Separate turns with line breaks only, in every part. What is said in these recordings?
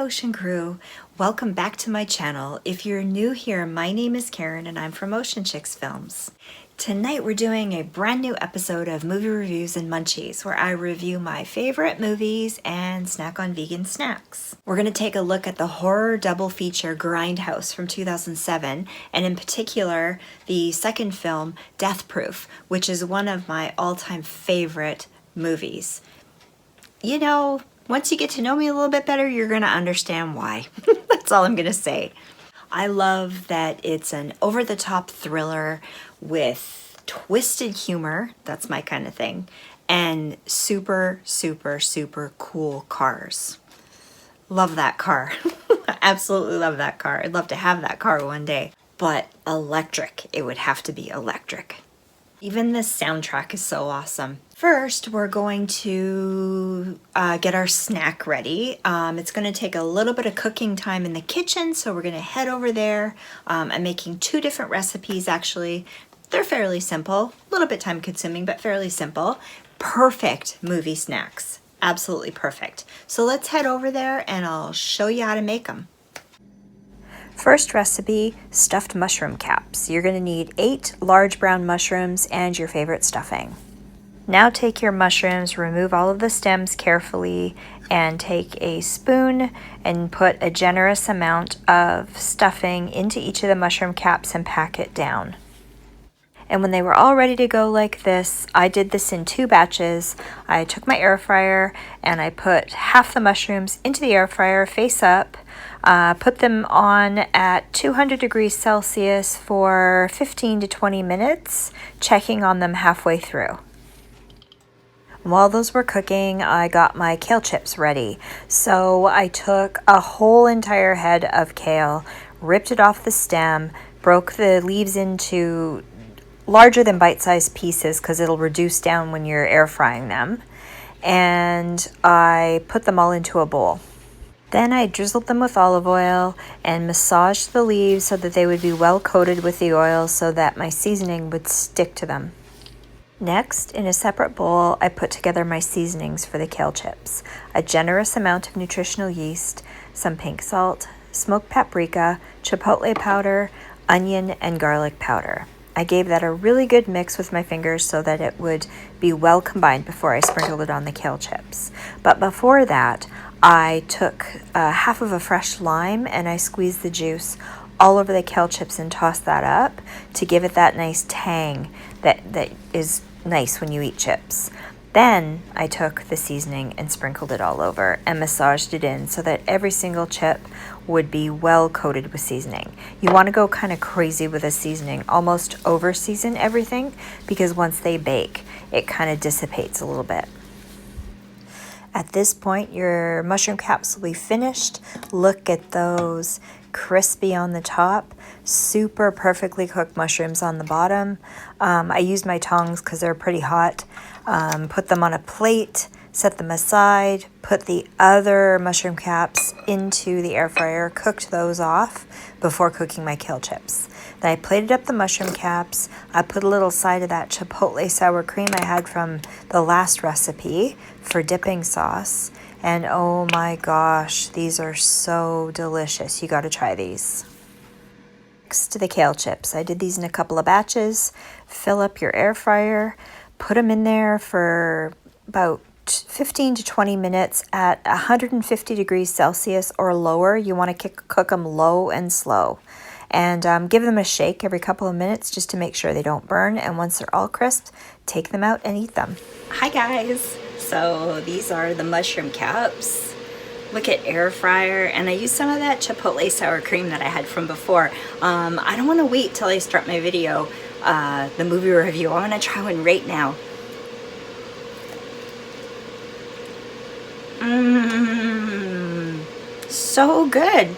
Ocean Crew, welcome back to my channel. If you're new here, my name is Karen and I'm from Ocean Chicks Films. Tonight we're doing a brand new episode of Movie Reviews and Munchies where I review my favorite movies and snack on vegan snacks. We're going to take a look at the horror double feature Grindhouse from 2007 and in particular the second film Death Proof, which is one of my all-time favorite movies. You know, once you get to know me a little bit better, you're going to understand why. That's all I'm going to say. I love that it's an over-the-top thriller with twisted humor, that's my kind of thing, and super, super, super cool cars. Love that car. Absolutely love that car. I'd love to have that car one day. But electric, it would have to be electric. Even the soundtrack is so awesome. First, we're going to get our snack ready. It's going to take a little bit of cooking time in the kitchen, so we're going to head over there. I'm making two different recipes, actually. They're fairly simple, a little bit time consuming, but fairly simple. Perfect movie snacks. Absolutely perfect. So let's head over there and I'll show you how to make them. First recipe, stuffed mushroom caps. You're going to need 8 large brown mushrooms and your favorite stuffing. Now take your mushrooms, remove all of the stems carefully, and take a spoon and put a generous amount of stuffing into each of the mushroom caps and pack it down. And when they were all ready to go like this, I did this in 2 batches. I took my air fryer and I put half the mushrooms into the air fryer face up, put them on at 200 degrees Celsius for 15 to 20 minutes, checking on them halfway through. While those were cooking, I got my kale chips ready. So I took a whole entire head of kale, ripped it off the stem, broke the leaves into larger than bite-sized pieces because it'll reduce down when you're air frying them, and I put them all into a bowl. Then I drizzled them with olive oil and massaged the leaves so that they would be well coated with the oil so that my seasoning would stick to them. Next, in a separate bowl, I put together my seasonings for the kale chips. A generous amount of nutritional yeast, some pink salt, smoked paprika, chipotle powder, onion, and garlic powder. I gave that a really good mix with my fingers so that it would be well combined before I sprinkled it on the kale chips. But before that, I took half of a fresh lime and I squeezed the juice all over the kale chips and tossed that up to give it that nice tang that is nice when you eat chips. Then I took the seasoning and sprinkled it all over and massaged it in so that every single chip would be well coated with seasoning. You want to go kind of crazy with a seasoning, almost over season everything, because once they bake, it kind of dissipates a little bit. At this point, your mushroom caps will be finished. Look at those, crispy on the top, super perfectly cooked mushrooms on the bottom. I used my tongs because they're pretty hot. Put them on a plate, set them aside, put the other mushroom caps into the air fryer, cooked those off before cooking my kale chips. Then I plated up the mushroom caps. I put a little side of that chipotle sour cream I had from the last recipe for dipping sauce. And oh my gosh, these are so delicious. You got to try these. Next to the kale chips. I did these in a couple of batches. Fill up your air fryer. Put them in there for about 15 to 20 minutes at 150 degrees Celsius or lower. You want to cook them low and slow. And give them a shake every couple of minutes just to make sure they don't burn. And once they're all crisp, take them out and eat them. Hi guys! So these are the mushroom caps. Look at air fryer, and I used some of that chipotle sour cream that I had from before. I don't want to wait till I start my video, the movie review. I want to try one right now. So good.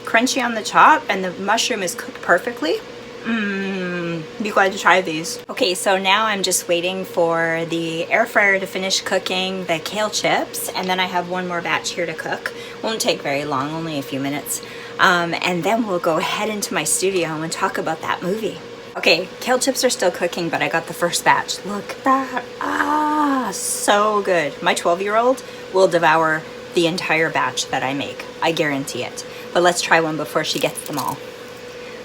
Crunchy on the top, and the mushroom is cooked perfectly. Be glad to try these. Okay, so now I'm just waiting for the air fryer to finish cooking the kale chips, and then I have one more batch here to cook. Won't take very long, only a few minutes. And then we'll go head into my studio and talk about that movie. Okay, kale chips are still cooking, but I got the first batch. Look at that. Ah, so good. My 12-year-old will devour the entire batch that I make. I guarantee it. But let's try one before she gets them all.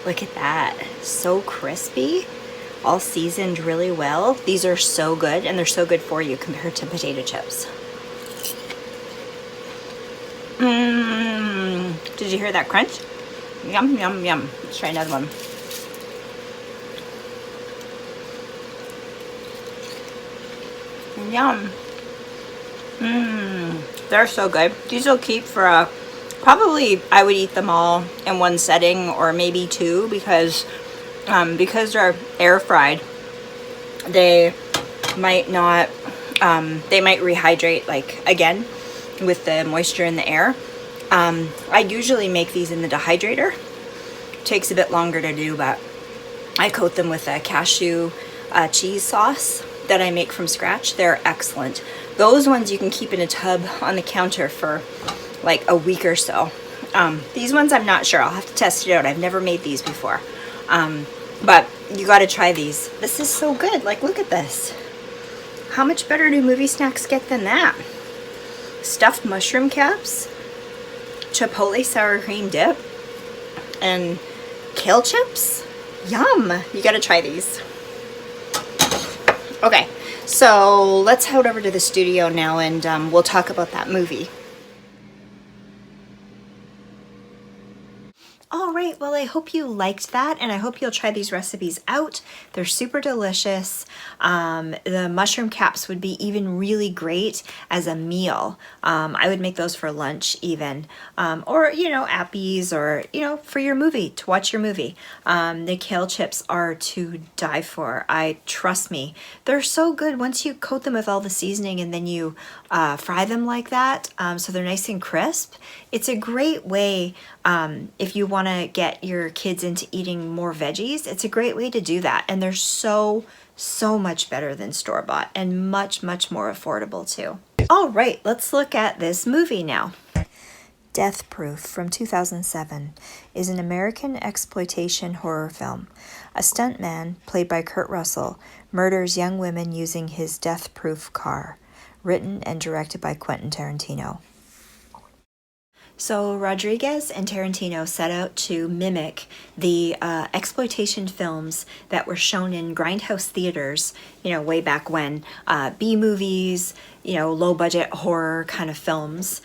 Look at that, so crispy, all seasoned really well. These are so good, and they're so good for you compared to potato chips. Did you hear that crunch? Yum, yum, yum. Let's try another one. Yum. They're so good. These will keep for probably I would eat them all in one setting or maybe two, because they're air fried, they might not, they might rehydrate like again with the moisture in the air. I usually make these in the dehydrator. Takes a bit longer to do, but I coat them with a cashew cheese sauce that I make from scratch. They're excellent. Those ones you can keep in a tub on the counter for like a week or so. These ones I'm not sure. I'll have to test it out. I've never made these before. But you got to try these. This is so good. Like, look at this. How much better do movie snacks get than that? Stuffed mushroom caps, chipotle sour cream dip, and kale chips. Yum. You got to try these. Okay, so let's head over to the studio now, and we'll talk about that movie. All right, well, I hope you liked that, and I hope you'll try these recipes out. They're super delicious. The mushroom caps would be even really great as a meal. I would make those for lunch even, or, you know, appies, or, you know, for your movie, to watch your movie. The kale chips are to die for. Trust me, they're so good once you coat them with all the seasoning and then you fry them like that, so they're nice and crisp. It's a great way, if you want to get your kids into eating more veggies, it's a great way to do that. And they're so much better than store-bought, and much more affordable too. All right, let's look at this movie now. Death Proof from 2007 is an American exploitation horror film. A stuntman, played by Kurt Russell, murders young women using his death-proof car. Written and directed by Quentin Tarantino. So Rodriguez and Tarantino set out to mimic the exploitation films that were shown in grindhouse theaters, you know, way back when, B movies, you know, low budget horror kind of films.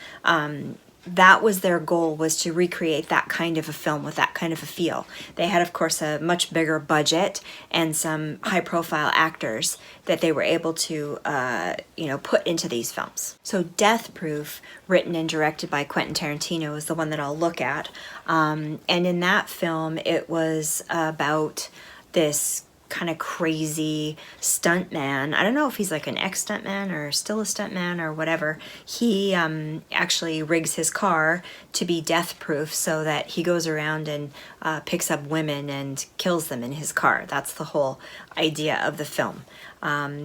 That was their goal, was to recreate that kind of a film with that kind of a feel. They had, of course, a much bigger budget and some high-profile actors that they were able to, you know, put into these films. So Death Proof, written and directed by Quentin Tarantino, is the one that I'll look at. And in that film, it was about this kind of crazy stuntman. I don't know if he's like an ex-stuntman or still a stuntman or whatever. He actually rigs his car to be death proof so that he goes around and picks up women and kills them in his car. That's the whole idea of the film.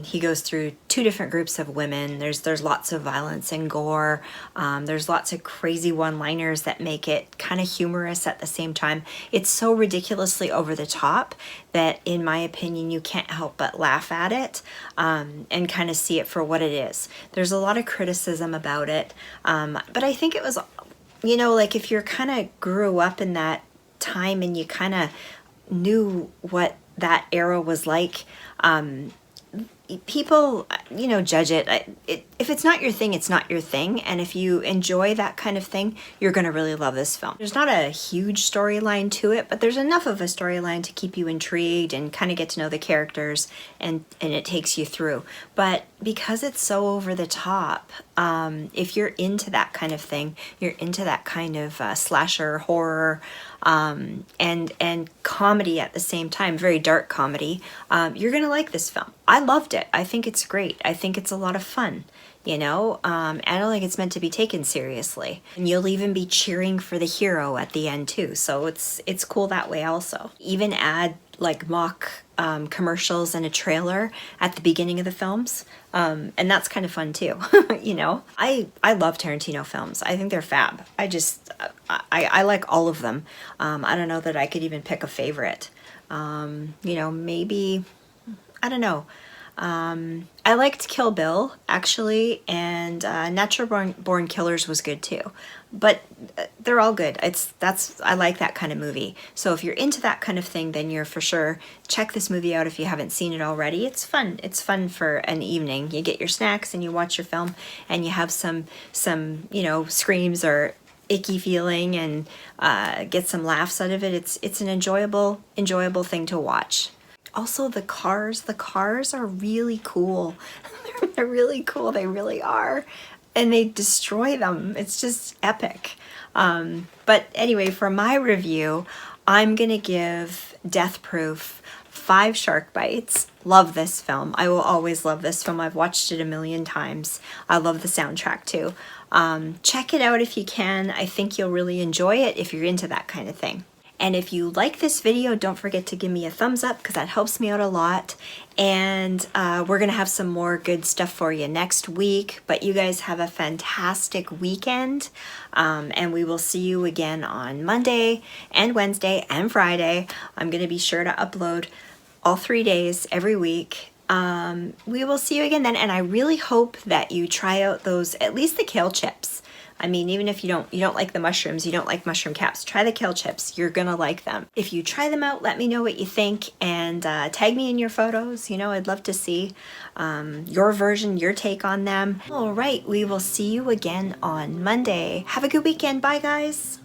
He goes through two different groups of women. There's lots of violence and gore. There's lots of crazy one-liners that make it kind of humorous at the same time. It's so ridiculously over the top that, in my opinion, you can't help but laugh at it and kind of see it for what it is. There's a lot of criticism about it, but I think it was, you know, like if you're kind of grew up in that time and you kind of knew what that era was like, people, you know, judge it. If it's not your thing, it's not your thing. And if you enjoy that kind of thing, you're going to really love this film. There's not a huge storyline to it, but there's enough of a storyline to keep you intrigued and kind of get to know the characters, and it takes you through. But because it's so over the top, if you're into that kind of thing, you're into that kind of slasher horror, and comedy at the same time, very dark comedy, you're gonna like this film. I loved it. I think it's great. I think it's a lot of fun, you know. I don't think it's meant to be taken seriously, and you'll even be cheering for the hero at the end too, so it's cool that way also. Even add like mock commercials and a trailer at the beginning of the films, and that's kind of fun too. You know, I love Tarantino films. I think they're fab. I like all of them. I don't know that I could even pick a favorite. You know, maybe, I don't know. I liked Kill Bill, actually, and Natural Born Killers was good too. But they're all good. I like that kind of movie. So if you're into that kind of thing, then you're for sure check this movie out if you haven't seen it already. It's fun. It's fun for an evening. You get your snacks and you watch your film, and you have some screams or icky feeling, and get some laughs out of it. It's an enjoyable thing to watch. Also, the cars are really cool. They're really cool. They really are. And they destroy them. It's just epic. But anyway, for my review, I'm gonna give Death Proof 5 shark bites. Love this film. I will always love this film. I've watched it a million times. I love the soundtrack too. Check it out if you can. I think you'll really enjoy it if you're into that kind of thing. And if you like this video, don't forget to give me a thumbs up because that helps me out a lot. And we're going to have some more good stuff for you next week. But you guys have a fantastic weekend. And we will see you again on Monday and Wednesday and Friday. I'm going to be sure to upload all 3 days every week. We will see you again then. And I really hope that you try out those, at least the kale chips. I mean, even if you don't like the mushrooms, you don't like mushroom caps, try the kale chips. You're gonna like them. If you try them out, let me know what you think, and tag me in your photos. I'd love to see your version, your take on them. All right, we will see you again on Monday. Have a good weekend. Bye, guys.